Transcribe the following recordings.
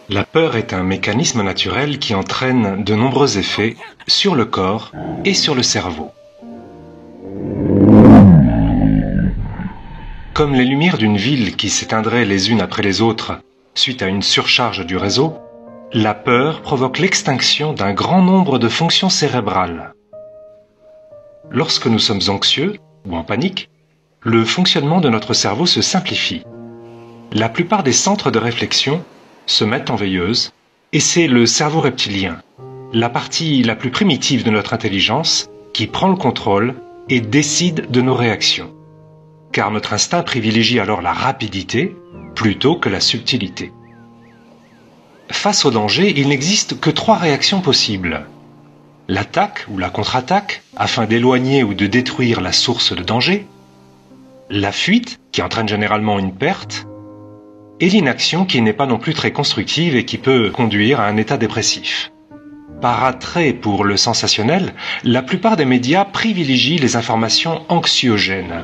La peur est un mécanisme naturel qui entraîne de nombreux effets sur le corps et sur le cerveau. Comme les lumières d'une ville qui s'éteindraient les unes après les autres suite à une surcharge du réseau, la peur provoque l'extinction d'un grand nombre de fonctions cérébrales. Lorsque nous sommes anxieux ou en panique, le fonctionnement de notre cerveau se simplifie. La plupart des centres de réflexion se mettent en veilleuse, et c'est le cerveau reptilien, la partie la plus primitive de notre intelligence, qui prend le contrôle et décide de nos réactions. Car notre instinct privilégie alors la rapidité plutôt que la subtilité. Face au danger, il n'existe que 3 réactions possibles. L'attaque ou la contre-attaque, afin d'éloigner ou de détruire la source de danger, la fuite, qui entraîne généralement une perte, et l'inaction qui n'est pas non plus très constructive et qui peut conduire à un état dépressif. Par attrait pour le sensationnel, la plupart des médias privilégient les informations anxiogènes.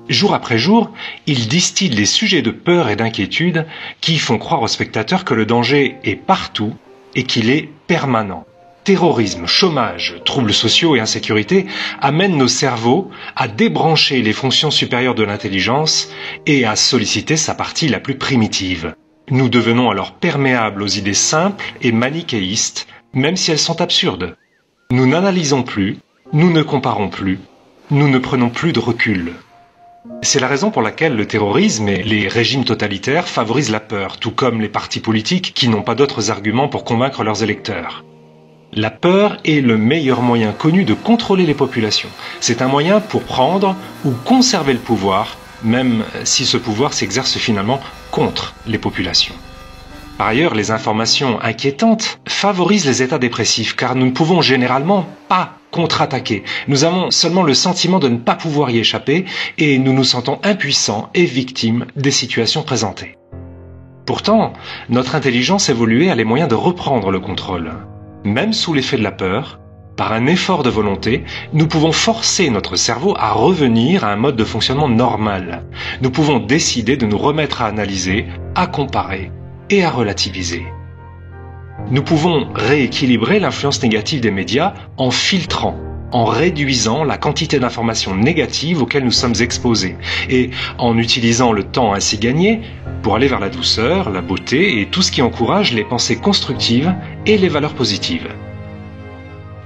Jour après jour, ils distillent des sujets de peur et d'inquiétude qui font croire aux spectateurs que le danger est partout et qu'il est permanent. Terrorisme, chômage, troubles sociaux et insécurité amènent nos cerveaux à débrancher les fonctions supérieures de l'intelligence et à solliciter sa partie la plus primitive. Nous devenons alors perméables aux idées simples et manichéistes, même si elles sont absurdes. Nous n'analysons plus, nous ne comparons plus, nous ne prenons plus de recul. C'est la raison pour laquelle le terrorisme et les régimes totalitaires favorisent la peur, tout comme les partis politiques qui n'ont pas d'autres arguments pour convaincre leurs électeurs. La peur est le meilleur moyen connu de contrôler les populations. C'est un moyen pour prendre ou conserver le pouvoir, même si ce pouvoir s'exerce finalement contre les populations. Par ailleurs, les informations inquiétantes favorisent les états dépressifs, car nous ne pouvons généralement pas contre-attaquer. Nous avons seulement le sentiment de ne pas pouvoir y échapper et nous nous sentons impuissants et victimes des situations présentées. Pourtant, notre intelligence évoluée a les moyens de reprendre le contrôle. Même sous l'effet de la peur, par un effort de volonté, nous pouvons forcer notre cerveau à revenir à un mode de fonctionnement normal. Nous pouvons décider de nous remettre à analyser, à comparer et à relativiser. Nous pouvons rééquilibrer l'influence négative des médias en filtrant, en réduisant la quantité d'informations négatives auxquelles nous sommes exposés et en utilisant le temps ainsi gagné pour aller vers la douceur, la beauté et tout ce qui encourage les pensées constructives et les valeurs positives.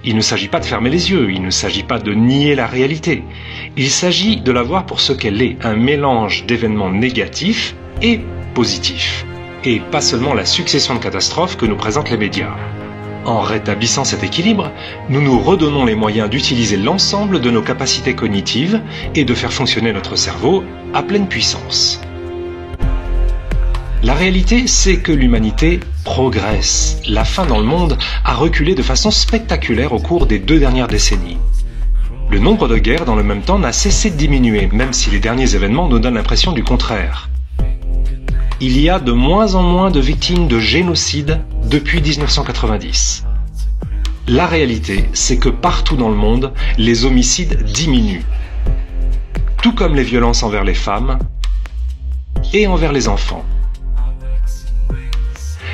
Il ne s'agit pas de fermer les yeux, il ne s'agit pas de nier la réalité. Il s'agit de la voir pour ce qu'elle est, un mélange d'événements négatifs et positifs, et pas seulement la succession de catastrophes que nous présentent les médias. En rétablissant cet équilibre, nous nous redonnons les moyens d'utiliser l'ensemble de nos capacités cognitives et de faire fonctionner notre cerveau à pleine puissance. La réalité, c'est que l'humanité progresse. La faim dans le monde a reculé de façon spectaculaire au cours des 2 dernières décennies. Le nombre de guerres dans le même temps n'a cessé de diminuer, même si les derniers événements nous donnent l'impression du contraire. Il y a de moins en moins de victimes de génocide depuis 1990. La réalité, c'est que partout dans le monde, les homicides diminuent. Tout comme les violences envers les femmes et envers les enfants.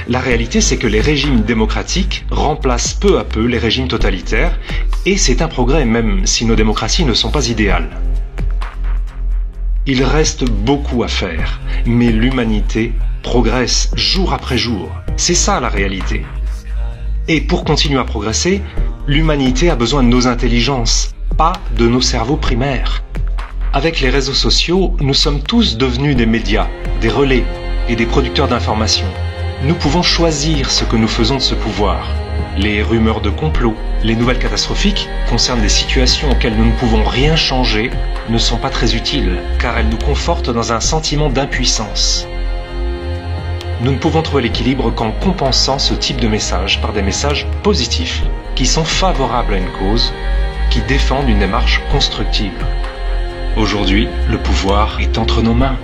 La réalité, c'est que les régimes démocratiques remplacent peu à peu les régimes totalitaires, et c'est un progrès même si nos démocraties ne sont pas idéales. Il reste beaucoup à faire, mais l'humanité progresse jour après jour. C'est ça la réalité. Et pour continuer à progresser, l'humanité a besoin de nos intelligences, pas de nos cerveaux primaires. Avec les réseaux sociaux, nous sommes tous devenus des médias, des relais et des producteurs d'informations. Nous pouvons choisir ce que nous faisons de ce pouvoir. Les rumeurs de complot, les nouvelles catastrophiques concernent des situations auxquelles nous ne pouvons rien changer, ne sont pas très utiles, car elles nous confortent dans un sentiment d'impuissance. Nous ne pouvons trouver l'équilibre qu'en compensant ce type de messages par des messages positifs, qui sont favorables à une cause, qui défendent une démarche constructive. Aujourd'hui, le pouvoir est entre nos mains.